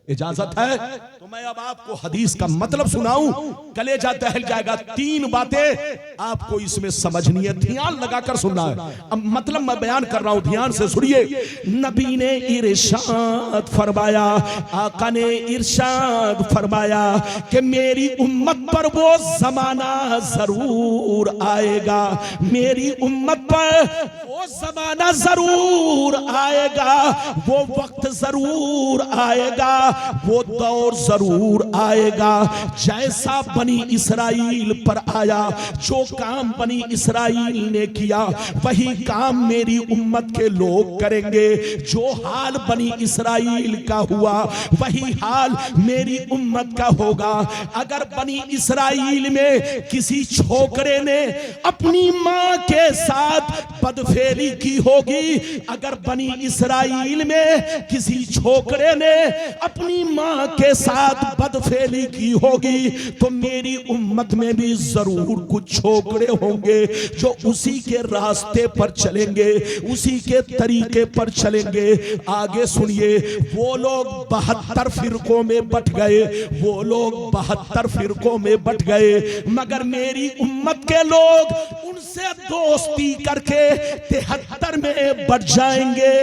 इजाजत है तो मैं अब आपको हदीस का मतलब सुनाऊं, कलेजा दहल जाएगा। 3 बातें आपको इसमें समझनी है, ध्यान लगाकर सुनना है। अब मतलब मैं बयान कर रहा हूं, ध्यान से सुनिए। नबी ने इरशाद फरमाया, आका ने इरशाद फरमाया कि मेरी उम्मत पर वो जमाना जरूर आएगा, मेरी उम्मत पर वो जमाना जरूर आएगा, वो वक्त जरूर आएगा, वो दौर जरूर आएगा जैसा बनी इसराइल पर आया। जो काम बनी इसराइल ने किया वही काम मेरी उम्मत के लोग करेंगे। जो हाल बनी इसराइल का हुआ वही हाल मेरी उम्मत का होगा। अगर बनी इसराइल में किसी छोकरे ने अपनी मां के साथ बदफेली की होगी, अगर बनी इसराइल में किसी छोकरे ने अपनी मां के साथ बदफेली की होगी, तो मेरी उम्मत में भी जरूर कुछ छोकरे होंगे जो उसी के रास्ते पर चलेंगे, उसी के तरीके पर चलेंगे। आगे सुनिए, वो लोग 72 फिरकों में बट गए, वो लोग 72 फिरकों में बट गए, मगर मेरी उम्मत के लोग उनसे दोस्ती करके 73 में बट जाएंगे।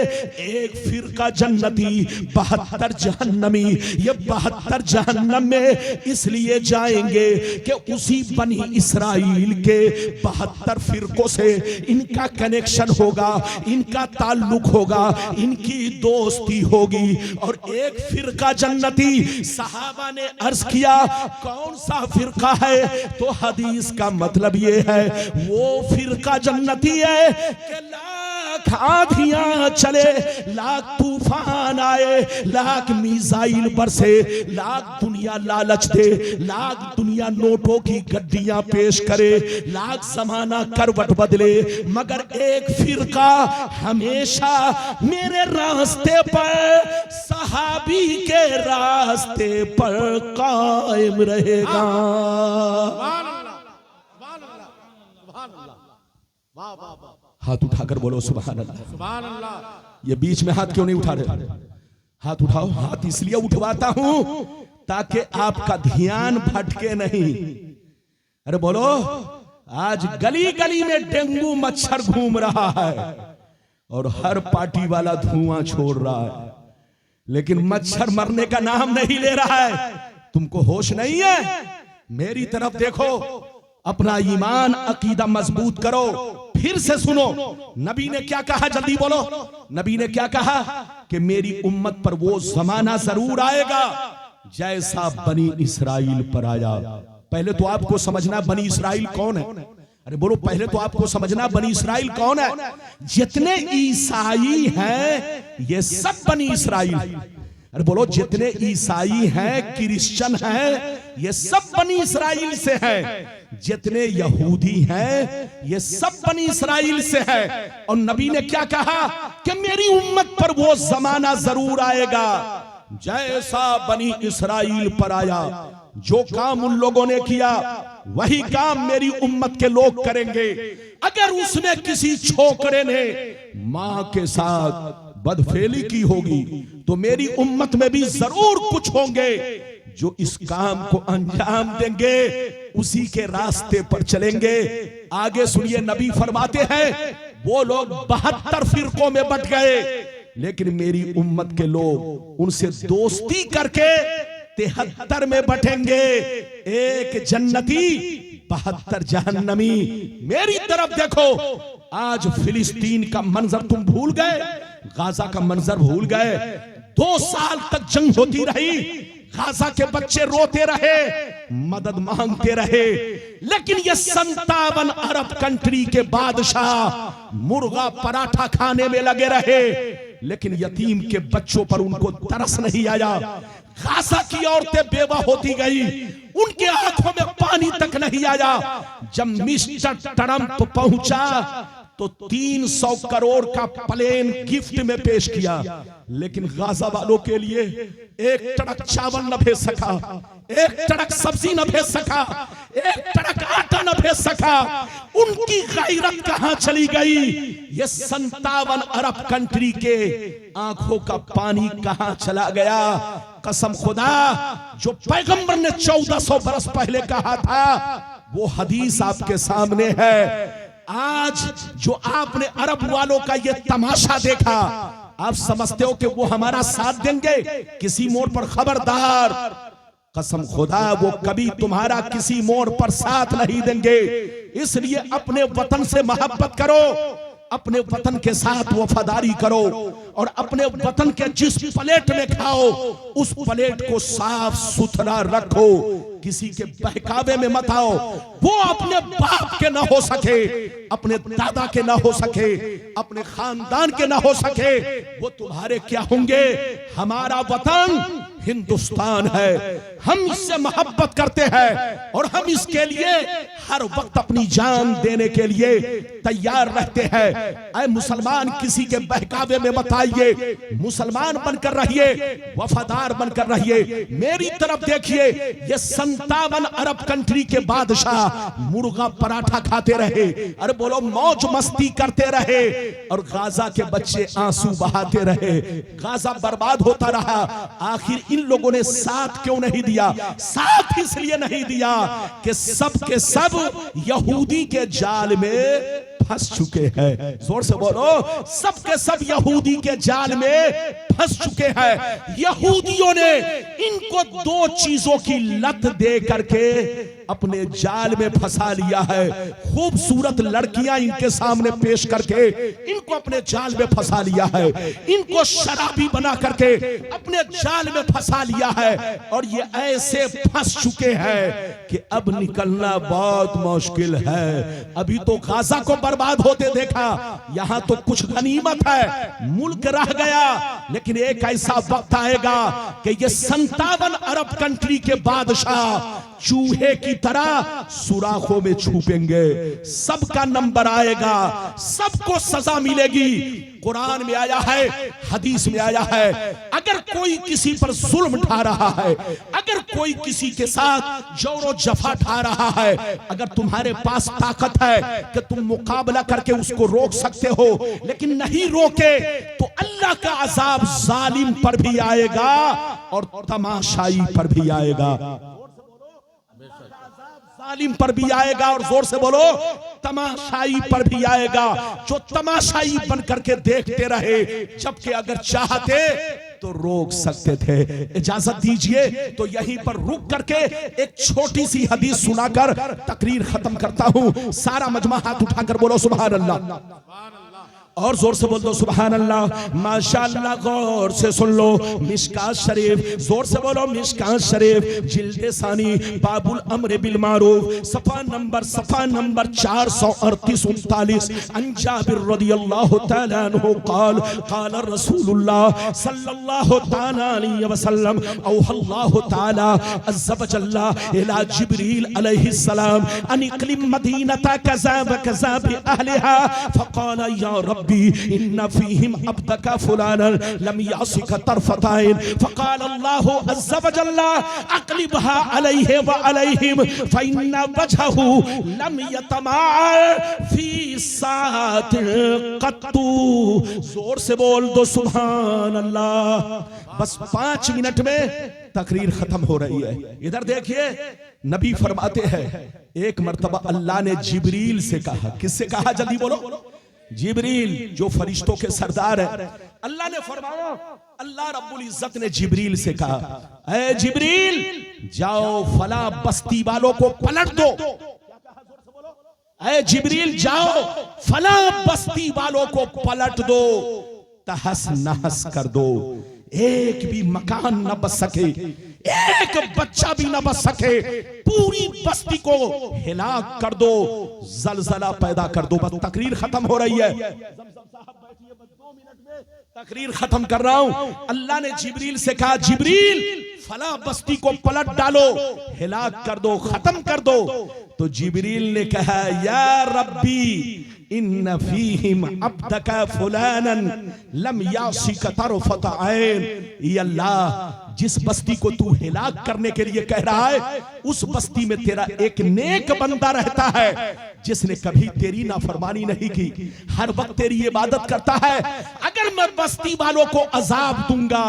एक फिरका जन्नती, 72 जहन्नमी। ये 72 जहन्नम में इसलिए जाएंगे कि उसी बनी इसराइल के 72 फिरकों से इनका कनेक्शन होगा, इनका ताल्लुक होगा, इनकी दोस्ती होगी। और एक फिरका जन्नती। सहाबा ने अर्ज किया कौन सा फिरका है? तो हदीस का मतलब ये है, वो फिरका जन्नती है कि लाख आंधियां चले, लाख तूफान आए, लाख मिसाइल बरसे, लाख दुनिया लालच दे, लाख दुनिया नोटों की गड्डियां पेश करे, लाख जमाना करवट बदले, मगर एक फिरका हमेशा मेरे रास्ते पर, सहाबी के रास्ते पर कायम रहेगा। हाथ उठाकर बोलो सुभान अल्लाह। सुभान अल्लाह। ये बीच में हाथ क्यों नहीं उठा रहे? हाथ उठाओ। हाथ इसलिए उठवाता हूं ताकि आपका ध्यान भटके नहीं। अरे बोलो, आज गली गली में डेंगू मच्छर घूम रहा है और हर पार्टी वाला धुआं छोड़ रहा है, लेकिन मच्छर मरने का नाम नहीं ले रहा है। तुमको होश नहीं है? मेरी तरफ देखो, अपना ईमान अकीदा मजबूत करो। फिर से सुनो, नबी ने क्या कहा? जल्दी बोलो। नबी ने क्या कहा? कि मेरी उम्मत पर वो जमाना जरूर आएगा जैसा बनी इसराइल पर आया। पहले तो आपको समझना बनी इसराइल कौन है। अरे बोलो, पहले तो आपको समझना बनी इसराइल कौन है। जितने ईसाई हैं ये सब बनी इसराइल। अरे बोलो, जितने ईसाई हैं, क्रिश्चियन हैं, ये सब बनी इसराइल से हैं। जितने यहूदी हैं, ये सब बनी इसराइल से हैं। और नबी ने क्या कहा कि मेरी उम्मत पर वो जमाना जरूर आएगा जैसा बनी इसराइल पर आया। जो काम उन लोगों ने किया वही काम मेरी उम्मत के लोग करेंगे। अगर उसने किसी छोकरे ने मां के साथ बदफेली की होगी तो मेरी उम्मत में भी जरूर कुछ होंगे जो इस काम को अंजाम देंगे, उसी के रास्ते पर चलेंगे। आगे सुनिए, नबी फरमाते हैं वो लोग 72 फिरकों में बट गए, लेकिन मेरी उम्मत के लोग उनसे दोस्ती करके 73 में बटेंगे। एक जन्नती 72 जहन्नमी। मेरी तरफ देखो, आज फिलिस्तीन का मंजर तुम भूल गए, गाजा का मंजर भूल गए। 2 साल तक जंग होती रही, गाजा के बच्चे रोते रहे, मदद मांगते रहे, लेकिन ये 57 अरब कंट्री के बादशाह मुर्गा पराठा खाने में लगे रहे, लेकिन यतीम के बच्चों पर उनको तरस नहीं आया। गाजा की औरतें बेवा होती गई, उनके आंखों में पानी तक नहीं आया। जब मिस्टर ट्रंप पहुंचा तो 300 करोड़ का प्लेन गिफ्ट में पेश किया, लेकिन गाजा वालों के लिए एक टड़क चावल न भेज सका, एक टड़क सब्जी न भेज सका, एक टड़क आटा न भेज सका। उनकी गैरत कहां चली गई? ये 57 अरब कंट्री के आंखों का पानी कहां चला गया? कसम खुदा, जो पैगंबर ने 1400 बरस पहले कहा था वो हदीस आपके सामने है। आज जो आपने अरब वालों का ये तमाशा देखा, आप समझते हो कि वो हमारा साथ देंगे? किसी मोड़ पर खबरदार, कसम खुदा वो कभी तुम्हारा किसी मोड़ पर साथ नहीं देंगे। इसलिए अपने वतन से मोहब्बत करो, अपने वतन के साथ वफादारी करो, और अपने वतन के जिस प्लेट में खाओ उस प्लेट को साफ सुथरा रखो, किसी के बहकावे में मत आओ। वो अपने बाप के ना हो सके, अपने दादा के ना हो सके, अपने खानदान के ना हो सके, वो तुम्हारे क्या होंगे? हमारा वतन हिंदुस्तान है, हम इससे मोहब्बत करते हैं और हम इसके लिए हर वक्त अपनी जान देने के लिए तैयार रहते हैं। ऐ मुसलमान, किसी के बहकावे में मत आइए, मुसलमान बनकर रहिए, वफादार बनकर रहिए। मेरी तरफ देखिए, ये 57 अरब कंट्री के बादशाह मुर्गा पराठा खाते रहे, अरे बोलो मौज मस्ती करते रहे, और गाजा के बच्चे आंसू बहाते रहे, गाजा बर्बाद होता रहा। आखिर इन लोगों ने साथ क्यों नहीं दिया? साथ इसलिए नहीं दिया कि सब के सब यहूदी के जाल में फंस चुके हैं। जोर से बोलो, सब के सब यहूदी के जाल में फंस चुके हैं। यहूदियों ने इनको 2 चीजों की लत दे करके अपने जाल में फंसा लिया है। खूबसूरत लड़कियां इनके सामने पेश करके इनको अपने जाल में फंसा लिया है, इनको शराबी बना करके अपने जाल में फंसा लिया है, और ये ऐसे फंस चुके हैं कि अब निकलना बहुत मुश्किल है। अभी तो गाजा को बर्बाद होते देखा, यहां तो कुछ गनीमत है, मुल्क रह गया, लेकिन एक ऐसा वक्त आएगा कि ये 57 अरब कंट्री के बादशाह चूहे की तरह सुराखों में छुपेंगे। सबका नंबर आएगा, सबको सजा मिलेगी। कुरान में आया है, हदीस में आया है, अगर कोई किसी पर जुल्म ढा रहा है, अगर कोई किसी के साथ जोरो जफा ढा रहा है, अगर तुम्हारे पास ताकत है कि तुम मुकाबला करके उसको रोक सकते हो, लेकिन नहीं रोके तो अल्लाह का अजाब जालिम पर भी आएगा और तमाशाई पर भी आएगा। जालिम पर भी आएगा और जोर से बोलो तमाशाई पर भी आएगा, जो तमाशाई बन करके देखते रहे, जबकि अगर चाहते तो रोक सकते थे। इजाजत दीजिए तो यहीं पर रुक करके एक छोटी सी हदीस सुनाकर तकरीर खत्म करता हूं। सारा मजमा हाथ उठाकर बोलो सुभान अल्लाह। और जोर से बोल दो सुभान अल्लाह, माशाअल्लाह। गौर से सुन लो, मिशकात शरीफ, जोर से बोलो मिशकात शरीफ, जिल्दे सानी, बाबुल अम्र बिल मारूफ, सफा नंबर 438-39। अन जाबिर रदियल्लाहु तआला अन्हु क़ाल क़ाल रसूलुल्लाह सल्लल्लाहु तआला अलैहि वसल्लम औहल्लाहु तआला अज़्ज़ा व जल्ला इला जिब्रील अलैहिस्सलाम अन इक़लिम मदीनता कज़ा व कज़ा बि अहलिहा फ़क़ाल या रब्बी इन्ना फ़ीहिम अब्दका फुलाना लम यासिक तरफ़तैन फ़क़ाल अल्लाहु अज़्ज़ा व जल्ला अक़लिबहा अलैहि व अलैहिम फ़इन्ना वजहहु लम यतमाअ फ़ी साअत क़त्तु। जोर से बोल दो सुभान अल्लाह। बस 5 मिनट में तकरीर खत्म हो रही है। इधर देखिए, नबी फरमाते हैं एक मर्तबा अल्लाह ने जिब्रील से कहा। किससे कहा? जल्दी बोलो। जिब्रील जो फरिश्तों के सरदार है। अल्लाह ने फरमाया, अल्लाह रब्बुल इज्जत ने जिब्रील से कहा, ऐ जिब्रील जाओ फला बस्ती वालों को पलट दो। ऐ जिब्रील जाओ फला बस्ती वालों को पलट दो, तहस नहस कर दो, एक भी मकान न बच सके, एक बच्चा भी न बच सके, पूरी बस्ती को हिलाक कर दो, जलजला पैदा कर दो। बस तकरीर खत्म हो रही है। तकरीर खत्म कर रहा हूं। अल्लाह ने जिब्रील से कहा, जिब्रील फला बस्ती को पलट डालो, हिलाक कर दो, खत्म कर दो। तो जिब्रील ने कहा, या रब्बी इन्न फीहिम अब्दका फुलानन लम यासिक तरफ़त ऐन। ये अल्लाह, जिस बस्ती को तू हिलाक करने के लिए कह रहा है, उस बस्ती में तेरा एक नेक बंदा रहता है जिसने कभी तेरी नाफरमानी नहीं की, हर वक्त तेरी इबादत करता है। अगर मैं बस्ती वालों को अजाब दूंगा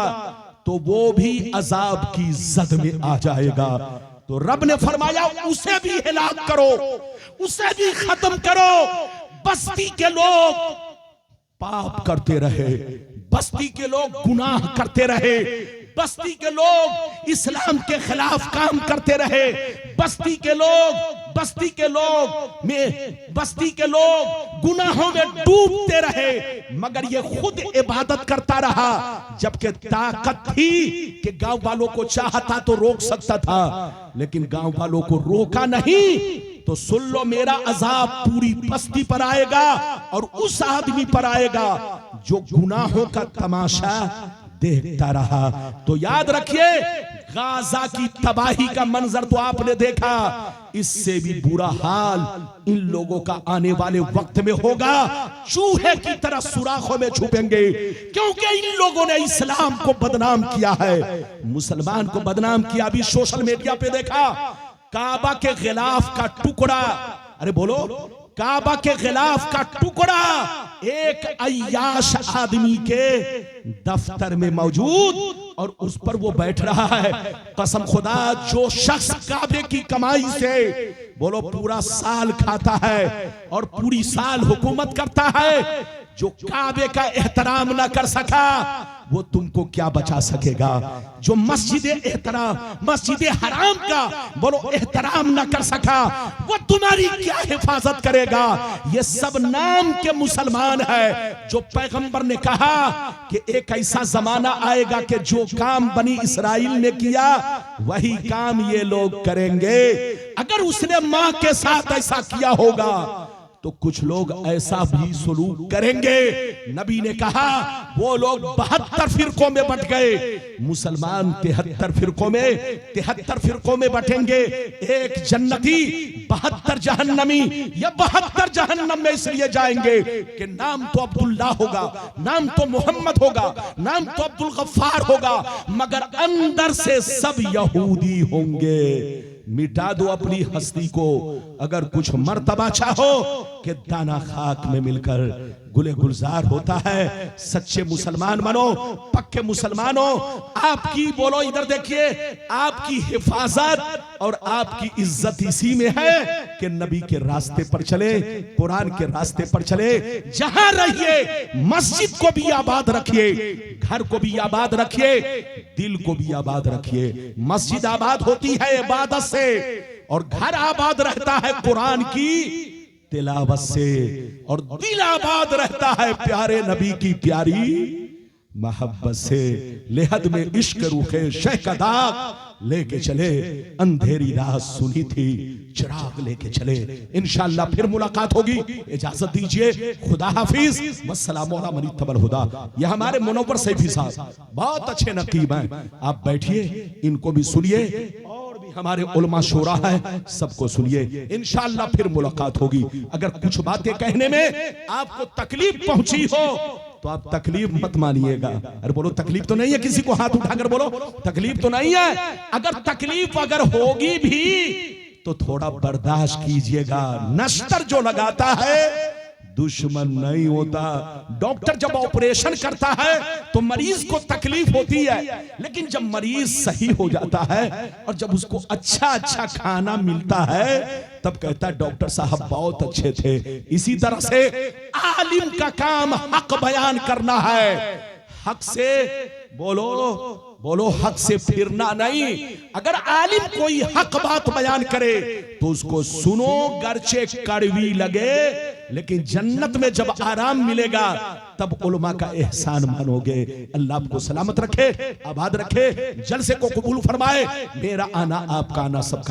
तो वो भी अजाब की जद में आ जाएगा। तो रब ने फरमाया, उसे भी हिलाक करो, उसे भी खत्म करो। बस्ती के लोग पाप करते रहे, बस्ती के लोग गुनाह करते रहे, बस्ती के लोग इस्लाम के खिलाफ काम करते रहे, बस्ती के लोग गुनाहों में डूबते रहे, मगर ये खुद इबादत करता रहा। जबकि ताकत थी कि गांव वालों को चाहता तो रोक सकता था, लेकिन गांव वालों को रोका नहीं। तो सुन लो, मेरा अजाब पूरी बस्ती पर आएगा और उस आदमी पर आएगा जो गुनाहों का तमाशा देखता रहा। तो याद रखिए, गाजा की तबाही का मंजर तो आपने देखा, इससे भी बुरा हाल इन लोगों का आने वाले वक्त में होगा। चूहे की तरह सुराखों में छुपेंगे, क्योंकि इन लोगों ने इस्लाम को बदनाम किया है, मुसलमान को बदनाम किया। अभी सोशल मीडिया पे देखा, काबा के खिलाफ का टुकड़ा, अरे बोलो, काबा के खिलाफ का टुकड़ा एक अय्याश आदमी के दफ्तर में मौजूद, और उस पर वो बैठ रहा है। कसम खुदा, जो शख्स काबे की कमाई से बोलो पूरा साल खाता है और पूरी साल हुकूमत करता है, जो काबे का एहतराम ना कर सका, वो तुमको क्या बचा सकेगा? जो मस्जिद हराम का बोलो एहतराम ना कर सका, वो तुम्हारी क्या हिफाजत करेगा? ये सब नाम के मुसलमान है। जो पैगंबर ने कहा कि एक ऐसा जमाना आएगा कि जो काम बनी इसराइल ने किया वही काम ये लोग करेंगे। अगर उसने मां के साथ ऐसा किया होगा तो कुछ लोग ऐसा भी सुलूक करेंगे। नबी ने कहा, वो लोग 72 फिरकों में बट गए, मुसलमान 73 फिरकों में बटेंगे। एक जन्नती, 72 जहन्नमी, या 72 जहन्नम में इसलिए जाएंगे कि नाम तो अब्दुल्लाह होगा, नाम तो मोहम्मद होगा, नाम तो अब्दुल गफ्फार होगा, मगर अंदर से सब यहूदी होंगे। मिटा दो अपनी हस्ती को। अगर कुछ मर्तबा चाहो कि दाना खाक में मिलकर गुले गुलजार होता है, सच्चे मुसलमान बनो, पक्के मुसलमान हो। आपकी बोलो, इधर देखिए, आपकी हिफाजत और आपकी इज्जत इसी में है कि नबी के रास्ते पर चले, कुरान के रास्ते पर चले। जहां रहिए मस्जिद को भी आबाद रखिए, घर को भी आबाद रखिए, दिल को भी आबाद रखिए। मस्जिद आबाद होती है इबादत से, और घर आबाद रहता है कुरान की तिलावत से, और दिल आबाद रहता है प्यारे नबी की प्यारी मोहब्बत से। लेहद में इश्क रूखे शह का दाग लेके चले, अंधेरी रात सुनी थी चिराग लेके चले। इंशाअल्लाह फिर मुलाकात होगी, इजाजत दीजिए, खुदा हाफिज, वस्सलामु अला मनी तबल हुदा। ये हमारे मुनव्वर सैफी साहब बहुत अच्छे नकीब हैं, आप बैठिए, इनको भी सुनिए, और भी हमारे उलमा शोरा है, सबको सुनिए। इंशाअल्लाह फिर मुलाकात होगी। अगर कुछ बातें कहने में आपको तकलीफ पहुंची हो तो आप तकलीफ मत मानिएगा। अरे बोलो तकलीफ तो नहीं है, किसी को हाथ उठाकर बोलो तकलीफ तो नहीं है। अगर तकलीफ अगर होगी भी तो थोड़ा बर्दाश्त कीजिएगा। नश्तर जो लगाता है दुश्मन नहीं होता। डॉक्टर जब ऑपरेशन करता है तो मरीज को तकलीफ होती है, लेकिन जब मरीज सही हो जाता है और जब उसको अच्छा अच्छा खाना मिलता है तब कहता है डॉक्टर साहब बहुत अच्छे थे। इसी तरह से आलिम का काम हक बयान करना है, हक से बोलो बोलो, हक से फिरना नहीं। अगर आलिम कोई हक बात बयान करे तो उसको सुनो, गर्चे कड़वी लगे, लेकिन जन्नत में जब आराम मिलेगा तब उलमा का एहसान मानोगे। अल्लाह आपको सलामत रखे, आबाद रखे, जलसे को कबूल फरमाए। मेरा आना आपका आना सबका